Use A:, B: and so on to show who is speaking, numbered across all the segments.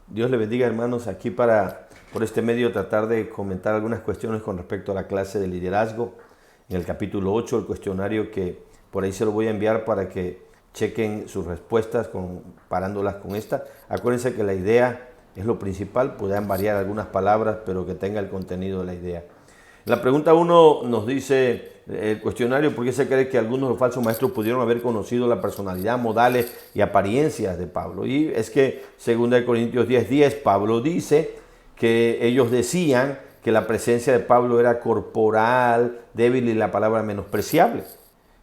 A: Dios le bendiga, hermanos, aquí para por este medio tratar de comentar algunas cuestiones con respecto a la clase de liderazgo. En el capítulo 8, el cuestionario que por ahí se lo voy a enviar para que chequen sus respuestas comparándolas con esta. Acuérdense que la idea es lo principal, podrán variar algunas palabras, pero que tenga el contenido de la idea. La pregunta 1 nos dice el cuestionario: ¿por qué se cree que algunos de los falsos maestros pudieron haber conocido la personalidad, modales y apariencias de Pablo? Y es que, según Corintios 10:10, Pablo dice que ellos decían que la presencia de Pablo era corporal, débil y la palabra menospreciable.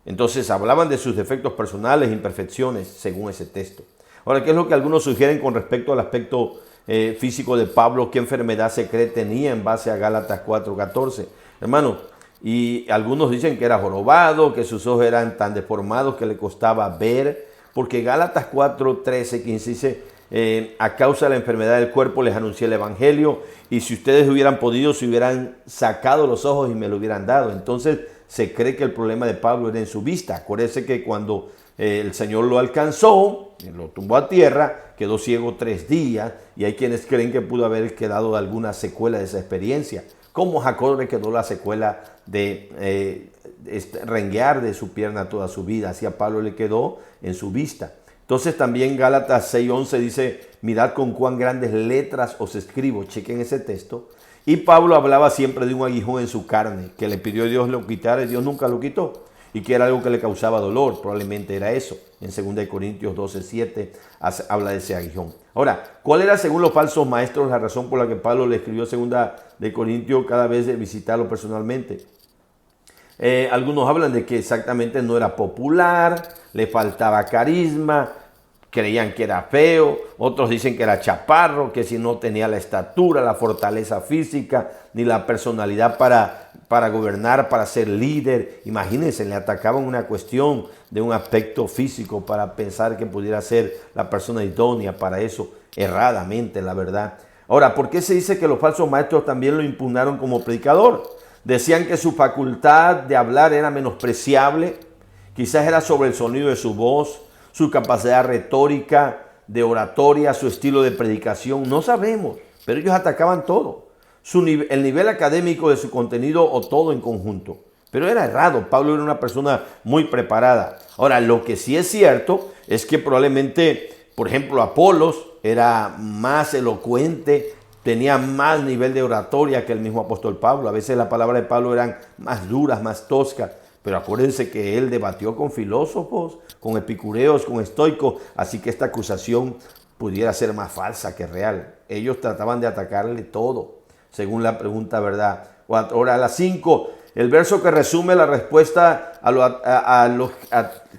A: Entonces hablaban de sus defectos personales, imperfecciones, según ese texto. Ahora, ¿qué es lo que algunos sugieren con respecto al aspecto físico de Pablo? ¿Qué enfermedad se cree tenía en base a Gálatas 4:14? Hermano, y algunos dicen que era jorobado, que sus ojos eran tan deformados que le costaba ver, porque Gálatas 4:13-15 dice: a causa de la enfermedad del cuerpo les anuncié el evangelio, y si ustedes hubieran podido, se hubieran sacado los ojos y me lo hubieran dado. Entonces se cree que el problema de Pablo era en su vista. Acuérdense que cuando el Señor lo alcanzó, lo tumbó a tierra, quedó ciego 3 días, y hay quienes creen que pudo haber quedado alguna secuela de esa experiencia. Como Jacob le quedó la secuela de renguear de su pierna toda su vida, así a Pablo le quedó en su vista. Entonces también Gálatas 6:11 dice: mirad con cuán grandes letras os escribo. Chequen ese texto. Y Pablo hablaba siempre de un aguijón en su carne, que le pidió a Dios lo quitara, y Dios nunca lo quitó, y que era algo que le causaba dolor. Probablemente era eso. En 2 Corintios 12:7 habla de ese aguijón. Ahora, ¿cuál era, según los falsos maestros, la razón por la que Pablo le escribió 2 Corintios cada vez de visitarlo personalmente? Algunos hablan de que exactamente no era popular, le faltaba carisma, creían que era feo. Otros dicen que era chaparro, que si no tenía la estatura, la fortaleza física, ni la personalidad para gobernar, para ser líder. Imagínense, le atacaban una cuestión de un aspecto físico para pensar que pudiera ser la persona idónea para eso, erradamente, la verdad. Ahora, ¿por qué se dice que los falsos maestros también lo impugnaron como predicador? Decían que su facultad de hablar era menospreciable, quizás era sobre el sonido de su voz, su capacidad retórica, de oratoria, su estilo de predicación, no sabemos, pero ellos atacaban todo, el nivel académico de su contenido o todo en conjunto. Pero era errado, Pablo era una persona muy preparada. Ahora, lo que sí es cierto es que probablemente, por ejemplo, Apolos era más elocuente, tenía más nivel de oratoria que el mismo apóstol Pablo. A veces las palabras de Pablo eran más duras, más toscas. Pero acuérdense que él debatió con filósofos, con epicureos, con estoicos. Así que esta acusación pudiera ser más falsa que real. Ellos trataban de atacarle todo, según la pregunta, ¿verdad? Ahora, a las 5, el verso que resume la respuesta a los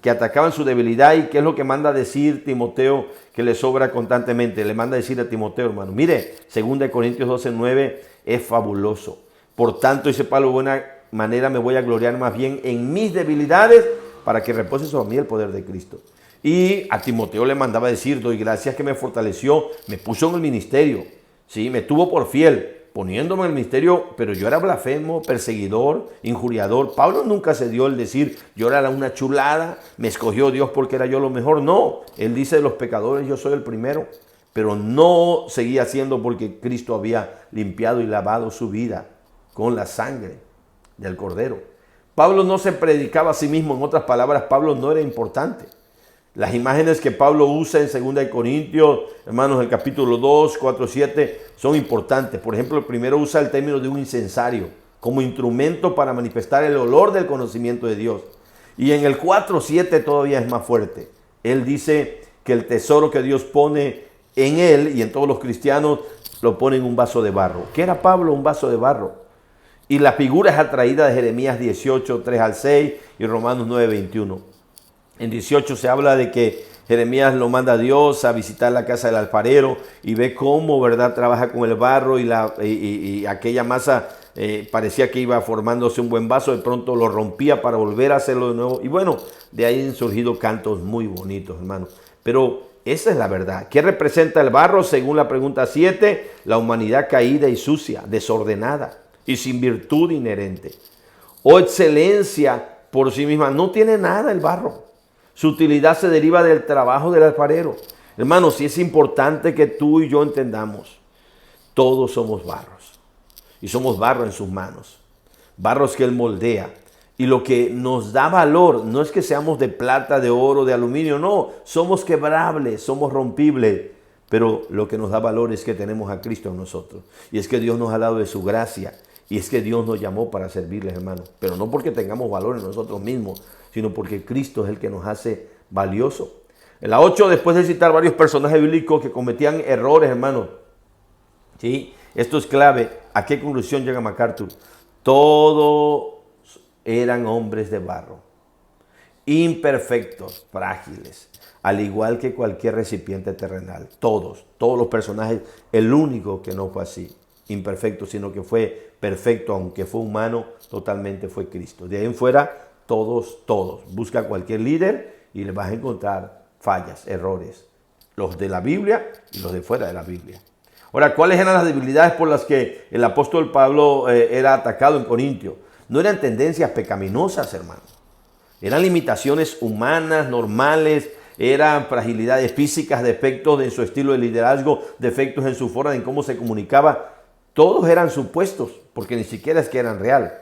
A: que atacaban su debilidad, y qué es lo que manda a decir Timoteo, que le sobra constantemente. Le manda a decir a Timoteo, hermano, mire, 2 Corintios 12:9 es fabuloso. Por tanto, dice Pablo, buena manera me voy a gloriar más bien en mis debilidades, para que repose sobre mí el poder de Cristo. Y a Timoteo le mandaba decir: doy gracias que me fortaleció, me puso en el ministerio, ¿sí? Me tuvo por fiel, poniéndome en el ministerio, pero yo era blasfemo, perseguidor, injuriador. Pablo nunca se dio el decir: yo era una chulada, me escogió Dios porque era yo lo mejor. No, él dice: de los pecadores yo soy el primero, pero no seguía haciendo, porque Cristo había limpiado y lavado su vida con la sangre del Cordero. Pablo no se predicaba a sí mismo. En otras palabras, Pablo no era importante. Las imágenes que Pablo usa en 2 Corintios, hermanos, el capítulo 2, 4, 7, son importantes. Por ejemplo, el primero usa el término de un incensario como instrumento para manifestar el olor del conocimiento de Dios. Y en el 4, 7 todavía es más fuerte. Él dice que el tesoro que Dios pone en él y en todos los cristianos lo pone en un vaso de barro. ¿Qué era Pablo? Un vaso de barro. Y la figura es atraída de Jeremías 18, 3 al 6 y Romanos 9, 21. En 18 se habla de que Jeremías lo manda a Dios a visitar la casa del alfarero y ve cómo, ¿verdad?, trabaja con el barro, y aquella masa parecía que iba formándose un buen vaso. De pronto lo rompía para volver a hacerlo de nuevo. Y bueno, de ahí han surgido cantos muy bonitos, hermanos. Pero esa es la verdad. ¿Qué representa el barro? Según la pregunta 7, la humanidad caída y sucia, desordenada y sin virtud inherente o excelencia por sí misma. No tiene nada el barro. Su utilidad se deriva del trabajo del alfarero. Hermanos, sí es importante que tú y yo entendamos, todos somos barros y somos barro en sus manos, barros que Él moldea. Y lo que nos da valor no es que seamos de plata, de oro, de aluminio, no, somos quebrables, somos rompibles, pero lo que nos da valor es que tenemos a Cristo en nosotros. Y es que Dios nos ha dado de su gracia, y es que Dios nos llamó para servirles, hermanos, pero no porque tengamos valor en nosotros mismos, sino porque Cristo es el que nos hace valiosos. En la 8, después de citar varios personajes bíblicos que cometían errores, hermanos, ¿sí? Esto es clave. ¿A qué conclusión llega MacArthur? Todos eran hombres de barro, imperfectos, frágiles, al igual que cualquier recipiente terrenal. Todos los personajes, el único que no fue así, imperfecto, sino que fue perfecto, aunque fue humano, totalmente fue Cristo. De ahí en fuera, todos. Busca cualquier líder y le vas a encontrar fallas, errores, los de la Biblia y los de fuera de la Biblia. Ahora, ¿cuáles eran las debilidades por las que el apóstol Pablo era atacado en Corintio? No eran tendencias pecaminosas, hermano. Eran limitaciones humanas, normales, eran fragilidades físicas, defectos en su estilo de liderazgo, defectos en su forma en cómo se comunicaba. Todos eran supuestos, porque ni siquiera es que eran real.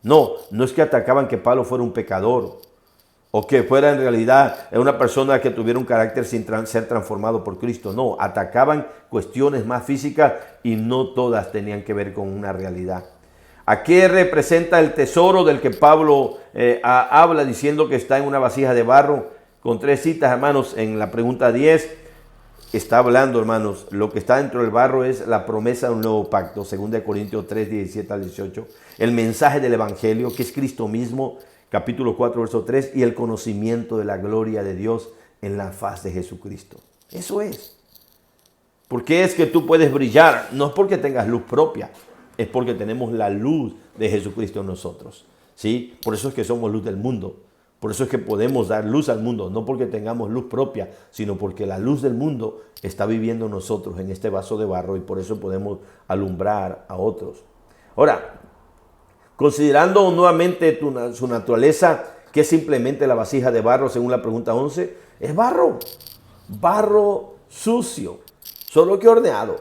A: No es que atacaban que Pablo fuera un pecador o que fuera en realidad una persona que tuviera un carácter sin ser transformado por Cristo. No, atacaban cuestiones más físicas y no todas tenían que ver con una realidad. ¿A qué representa el tesoro del que Pablo habla diciendo que está en una vasija de barro? Con 3 citas, hermanos, en la pregunta 10 está hablando, hermanos, lo que está dentro del barro es la promesa de un nuevo pacto, 2 Corintios 3, 17 al 18, el mensaje del evangelio, que es Cristo mismo, capítulo 4, verso 3, y el conocimiento de la gloria de Dios en la faz de Jesucristo. Eso es. ¿Por qué es que tú puedes brillar? No es porque tengas luz propia, es porque tenemos la luz de Jesucristo en nosotros, ¿sí? Por eso es que somos luz del mundo. Por eso es que podemos dar luz al mundo, no porque tengamos luz propia, sino porque la luz del mundo está viviendo en nosotros, en este vaso de barro, y por eso podemos alumbrar a otros. Ahora, considerando nuevamente su naturaleza, que es simplemente la vasija de barro, según la pregunta 11, es barro sucio, solo que horneado.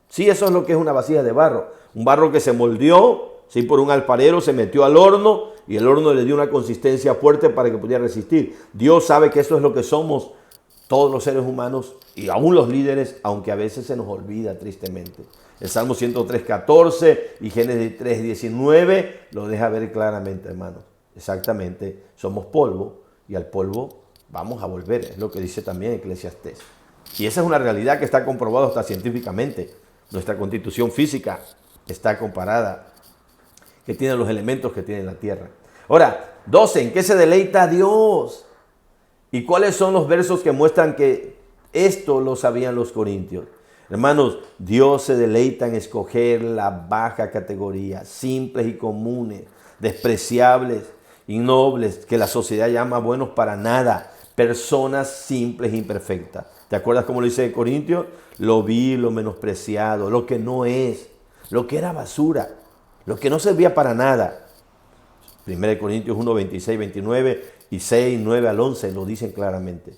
A: Sí, eso es lo que es una vasija de barro. Un barro que se moldeó, sí, por un alfarero, se metió al horno y el horno le dio una consistencia fuerte para que pudiera resistir. Dios sabe que eso es lo que somos todos los seres humanos y aún los líderes, aunque a veces se nos olvida tristemente. El Salmo 103:14 y Génesis 3:19 lo deja ver claramente, hermanos. Exactamente, somos polvo y al polvo vamos a volver, es lo que dice también Eclesiastés. Y esa es una realidad que está comprobada hasta científicamente. Nuestra constitución física está comparada, que tiene los elementos que tiene la tierra. Ahora, 12, ¿en qué se deleita Dios? ¿Y cuáles son los versos que muestran que esto lo sabían los corintios? Hermanos, Dios se deleita en escoger la baja categoría, simples y comunes, despreciables y nobles, que la sociedad llama buenos para nada, personas simples e imperfectas. ¿Te acuerdas cómo lo dice Corintios? Lo vil, lo menospreciado, lo que no es, lo que era basura, lo que no servía para nada. 1 Corintios 1, 26, 29 y 6, 9 al 11 lo dicen claramente.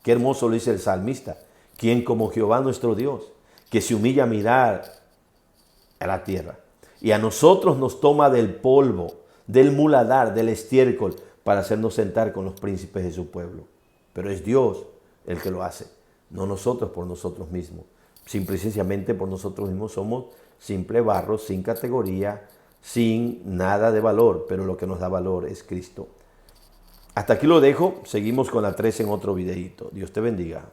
A: Qué hermoso lo dice el salmista. ¿Quién como Jehová nuestro Dios, que se humilla a mirar a la tierra? Y a nosotros nos toma del polvo, del muladar, del estiércol, para hacernos sentar con los príncipes de su pueblo. Pero es Dios el que lo hace, no nosotros por nosotros mismos. Simple y sencillamente por nosotros mismos somos simple barro, sin categoría, sin nada de valor, pero lo que nos da valor es Cristo. Hasta aquí lo dejo, seguimos con la 3 en otro videito. Dios te bendiga.